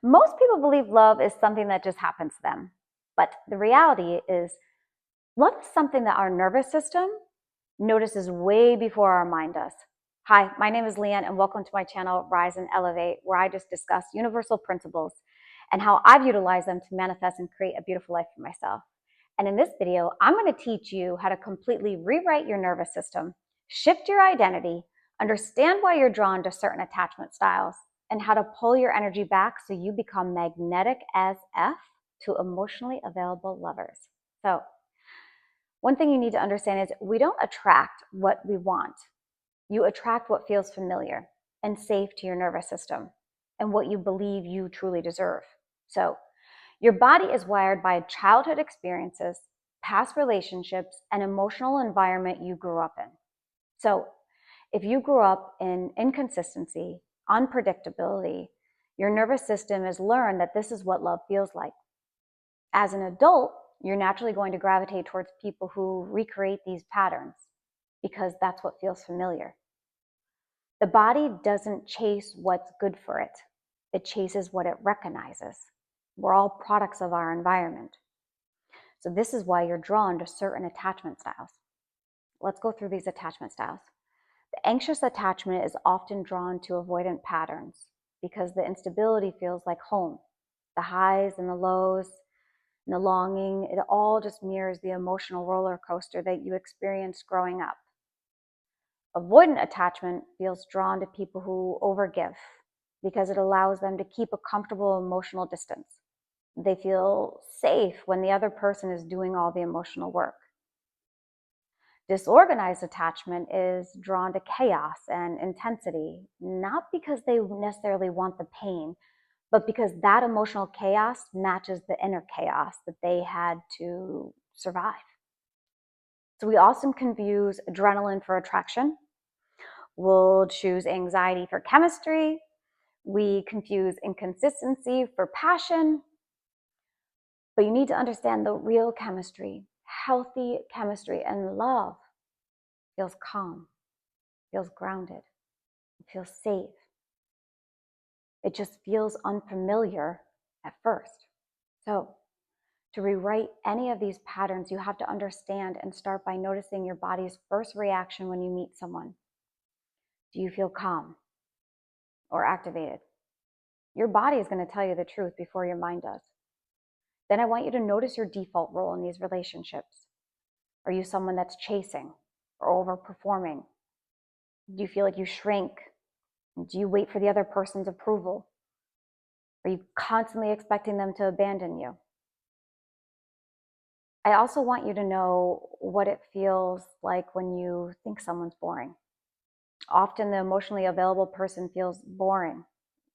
Most people believe love is something that just happens to them. But the reality is, love is something that our nervous system notices way before our mind does. Hi, my name is Leanne, and welcome to my channel, Rise and Elevate, where I just discuss universal principles and how I've utilized them to manifest and create a beautiful life for myself. And in this video, I'm going to teach you how to completely rewrite your nervous system, shift your identity, understand why you're drawn to certain attachment styles, and how to pull your energy back so you become magnetic as F to emotionally available lovers. So, one thing you need to understand is we don't attract what we want. You attract what feels familiar and safe to your nervous system and what you believe you truly deserve. So, your body is wired by childhood experiences, past relationships, and emotional environment you grew up in. So, if you grew up in inconsistency, unpredictability, your nervous system has learned that this is what love feels like. As an adult, you're naturally going to gravitate towards people who recreate these patterns because that's what feels familiar. The body doesn't chase what's good for it. It chases what it recognizes. We're all products of our environment. So this is why you're drawn to certain attachment styles. Let's go through these attachment styles. The anxious attachment is often drawn to avoidant patterns because the instability feels like home. The highs and the lows and the longing, it all just mirrors the emotional roller coaster that you experienced growing up. Avoidant attachment feels drawn to people who overgive because it allows them to keep a comfortable emotional distance. They feel safe when the other person is doing all the emotional work. Disorganized attachment is drawn to chaos and intensity, not because they necessarily want the pain, but because that emotional chaos matches the inner chaos that they had to survive. So we often confuse adrenaline for attraction. We'll choose anxiety for chemistry. We confuse inconsistency for passion. But you need to understand the real chemistry, healthy chemistry, and love feels calm, feels grounded, it feels safe. It just feels unfamiliar at first. So, to rewrite any of these patterns, you have to understand and start by noticing your body's first reaction when you meet someone. Do you feel calm or activated? Your body is going to tell you the truth before your mind does. Then I want you to notice your default role in these relationships. Are you someone that's chasing or overperforming? Do you feel like you shrink? Do you wait for the other person's approval? Are you constantly expecting them to abandon you? I also want you to know what it feels like when you think someone's boring. Often the emotionally available person feels boring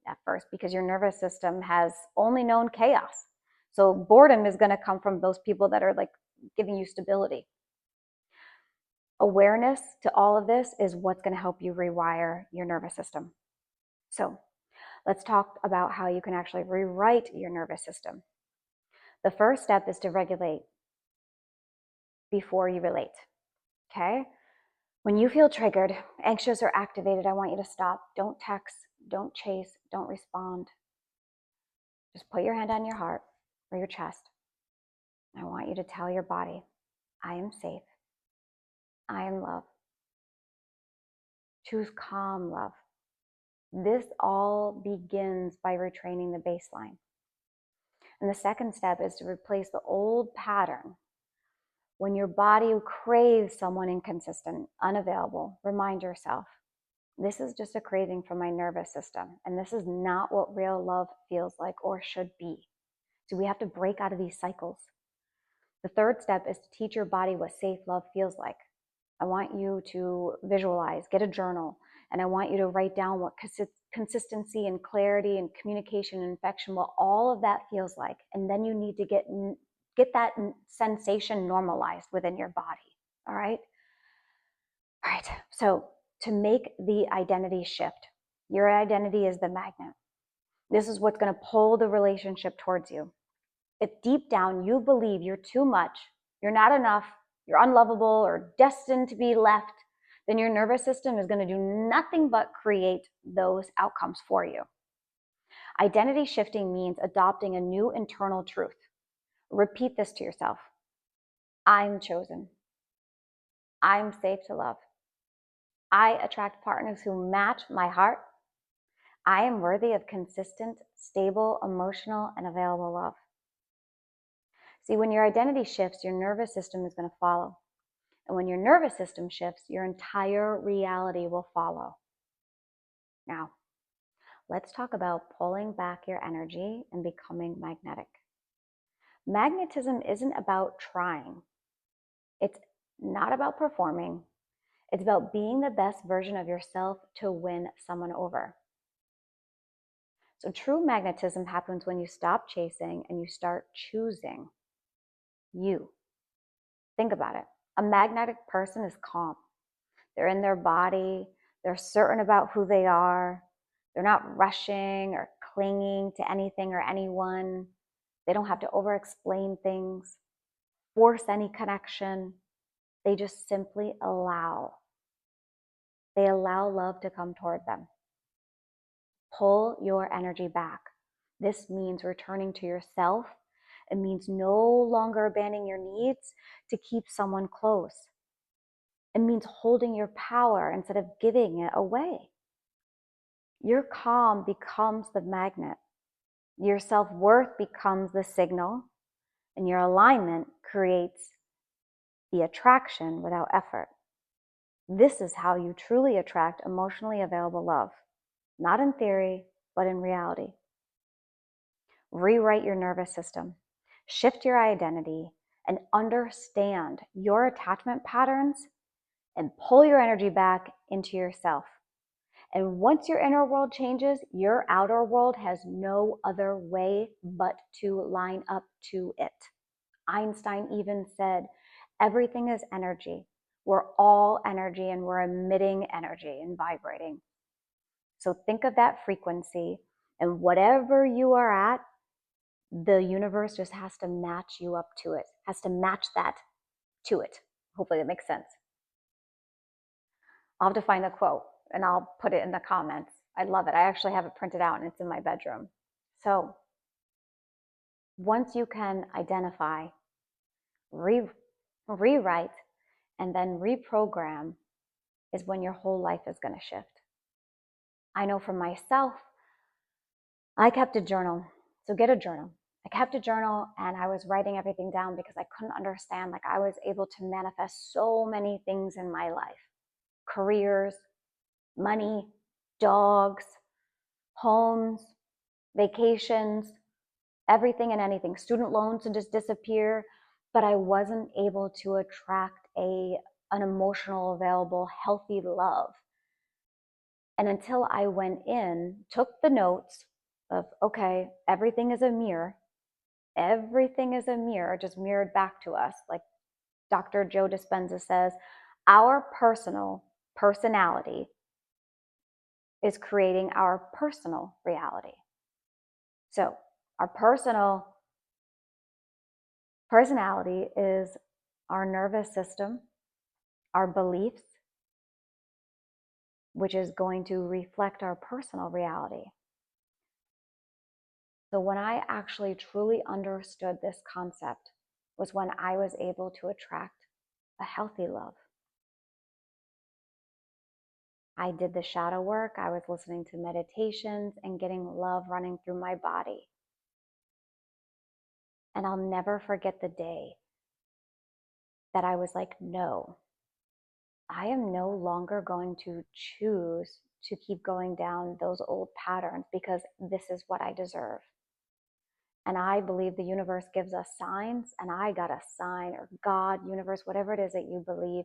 at first because your nervous system has only known chaos. So boredom is going to come from those people that are like giving you stability. Awareness to all of this is what's going to help you rewire your nervous system. So let's talk about how you can actually rewrite your nervous system. The first step is to regulate before you relate, okay? When you feel triggered, anxious, or activated, I want you to stop. Don't text, don't chase, don't respond. Just put your hand on your heart or your chest. I want you to tell your body, I am safe. I am love. Choose calm love. This all begins by retraining the baseline. And the second step is to replace the old pattern. When your body craves someone inconsistent, unavailable, remind yourself, this is just a craving from my nervous system, and this is not what real love feels like or should be. So we have to break out of these cycles. The third step is to teach your body what safe love feels like. I want you to visualize, get a journal, and I want you to write down what consistency and clarity and communication and affection, what all of that feels like. And then you need to get that sensation normalized within your body. All right? All right. So to make the identity shift, your identity is the magnet. This is what's going to pull the relationship towards you. If deep down you believe you're too much, you're not enough, you're unlovable or destined to be left, then your nervous system is going to do nothing but create those outcomes for you. Identity shifting means adopting a new internal truth. Repeat this to yourself. I'm chosen. I'm safe to love. I attract partners who match my heart. I am worthy of consistent, stable, emotional, and available love. See, when your identity shifts, your nervous system is going to follow. And when your nervous system shifts, your entire reality will follow. Now, let's talk about pulling back your energy and becoming magnetic. Magnetism isn't about trying. It's not about performing. It's about being the best version of yourself to win someone over. So true magnetism happens when you stop chasing and you start choosing you. Think about it. A magnetic person is calm. They're in their body. They're certain about who they are. They're not rushing or clinging to anything or anyone. They don't have to over-explain things, force any connection. They just simply allow. They allow love to come toward them. Pull your energy back. This means returning to yourself. It means no longer abandoning your needs to keep someone close. It means holding your power instead of giving it away. Your calm becomes the magnet. Your self-worth becomes the signal, and your alignment creates the attraction without effort. This is how you truly attract emotionally available love, not in theory, but in reality. Rewrite your nervous system, shift your identity, and understand your attachment patterns, and pull your energy back into yourself. And once your inner world changes, your outer world has no other way but to line up to it. Einstein even said, everything is energy. We're all energy, and we're emitting energy and vibrating. So think of that frequency, and whatever you are at, the universe just has to match you up to it, has to match that to it. Hopefully that makes sense. I'll have to find the quote and I'll put it in the comments. I love it. I actually have it printed out and it's in my bedroom. So once you can identify, rewrite, and then reprogram is when your whole life is going to shift. I know for myself, I kept a journal. So get a journal. I kept a journal and I was writing everything down because I couldn't understand. Like, I was able to manifest so many things in my life. Careers, money, dogs, homes, vacations, everything and anything. Student loans to just disappear. But I wasn't able to attract an emotional, available, healthy love. And until I went in, took the notes of, okay, everything is a mirror. Everything is a mirror, just mirrored back to us. Like Dr. Joe Dispenza says, our personality is creating our personal reality. So our personality is our nervous system, our beliefs, which is going to reflect our personal reality. So when I actually truly understood this concept was when I was able to attract a healthy love. I did the shadow work. I was listening to meditations and getting love running through my body. And I'll never forget the day that I was like, no, I am no longer going to choose to keep going down those old patterns because this is what I deserve. And I believe the universe gives us signs, and I got a sign, or God, universe, whatever it is that you believe.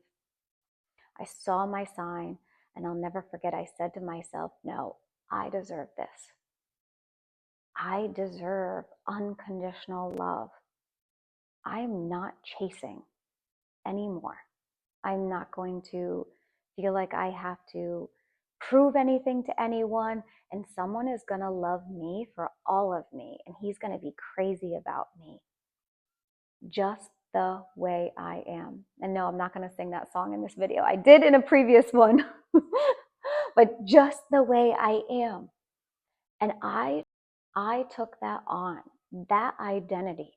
I saw my sign, and I'll never forget, I said to myself, no, I deserve this. I deserve unconditional love. I'm not chasing anymore. I'm not going to feel like I have to prove anything to anyone, and someone is going to love me for all of me, and he's going to be crazy about me just the way I am. And no, I'm not going to sing that song in this video. I did in a previous one, but just the way I am. And I I took that on, that identity.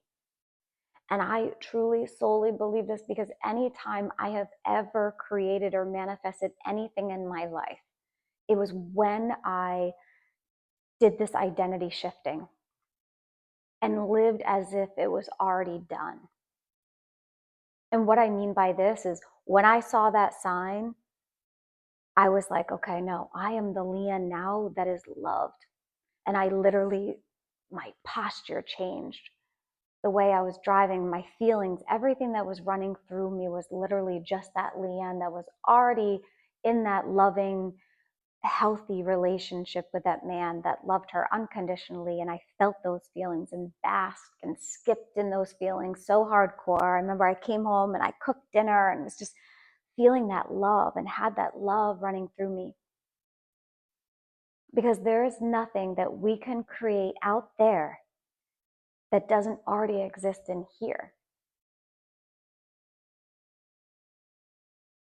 And I truly, solely believe this because anytime I have ever created or manifested anything in my life, it was when I did this identity shifting and lived as if it was already done. And what I mean by this is when I saw that sign, I was like, okay, no, I am the Leah now that is loved. And I literally, my posture changed. The way I was driving, my feelings, everything that was running through me was literally just that Leanne that was already in that loving, healthy relationship with that man that loved her unconditionally. And I felt those feelings and basked and skipped in those feelings so hardcore. I remember I came home and I cooked dinner and was just feeling that love and had that love running through me. Because there is nothing that we can create out there that doesn't already exist in here.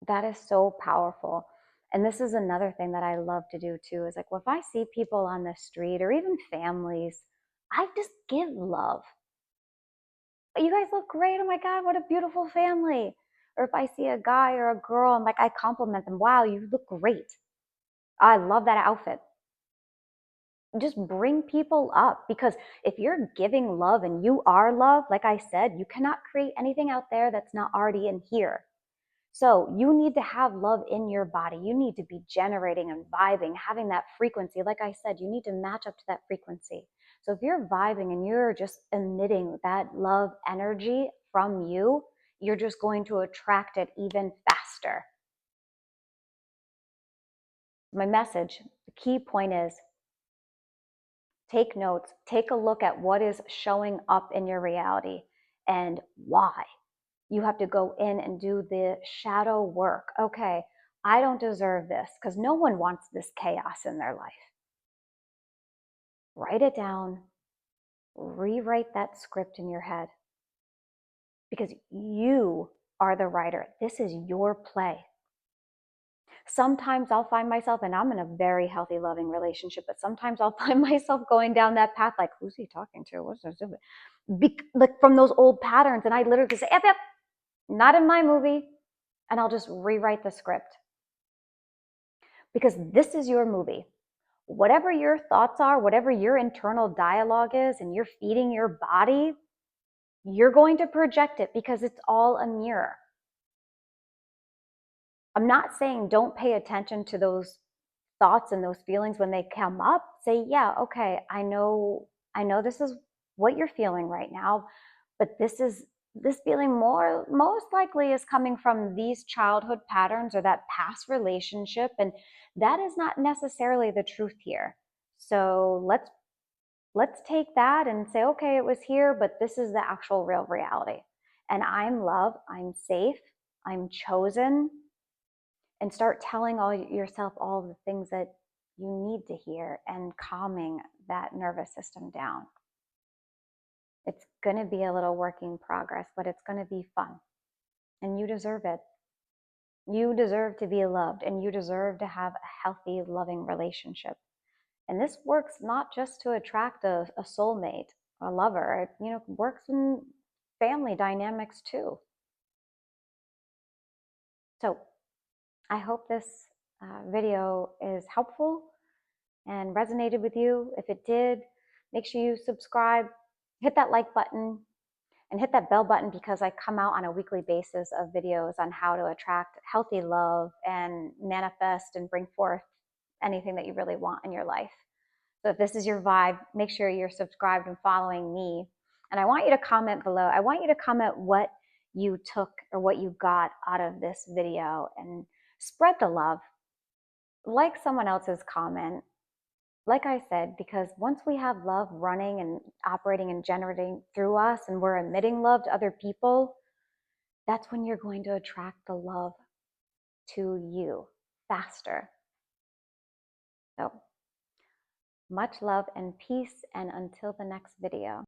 That is so powerful. And this is another thing that I love to do too, is like, well, if I see people on the street or even families, I just give love. You guys look great. Oh my God, what a beautiful family. Or if I see a guy or a girl, I'm like, I compliment them. Wow, you look great. I love that outfit. Just bring people up, because if you're giving love and you are love, like I said, you cannot create anything out there that's not already in here. So you need to have love in your body. You need to be generating and vibing, having that frequency. Like I said, you need to match up to that frequency. So if you're vibing and you're just emitting that love energy from you, you're just going to attract it even faster. My message, the key point is, take notes, take a look at what is showing up in your reality and why. You have to go in and do the shadow work. Okay, I don't deserve this, because no one wants this chaos in their life. Write it down, rewrite that script in your head, because you are the writer. This is your play. Sometimes I'll find myself, and I'm in a very healthy, loving relationship, but sometimes I'll find myself going down that path like, who's he talking to? What's this doing? Like from those old patterns. And I literally just say, yep, yep, not in my movie. And I'll just rewrite the script. Because this is your movie. Whatever your thoughts are, whatever your internal dialogue is, and you're feeding your body, you're going to project it, because it's all a mirror. I'm not saying don't pay attention to those thoughts and those feelings when they come up. Say, yeah, okay, I know this is what you're feeling right now, but this feeling most likely is coming from these childhood patterns or that past relationship, and that is not necessarily the truth here. So let's take that and say, okay, it was here, but this is the actual real reality. And I'm love, I'm safe, I'm chosen. And start telling yourself all the things that you need to hear and calming that nervous system down. It's going to be a little work in progress, but it's going to be fun. And you deserve it. You deserve to be loved, and you deserve to have a healthy, loving relationship. And this works not just to attract a soulmate, a lover. It works in family dynamics too. So I hope this video is helpful and resonated with you. If it did, make sure you subscribe, hit that like button, and hit that bell button, because I come out on a weekly basis of videos on how to attract healthy love and manifest and bring forth anything that you really want in your life. So if this is your vibe, make sure you're subscribed and following me. And I want you to comment below. I want you to comment what you took or what you got out of this video, and spread the love. Like someone else's comment. Like I said, because once we have love running and operating and generating through us, and we're emitting love to other people, that's when you're going to attract the love to you faster. So much love and peace, and until the next video.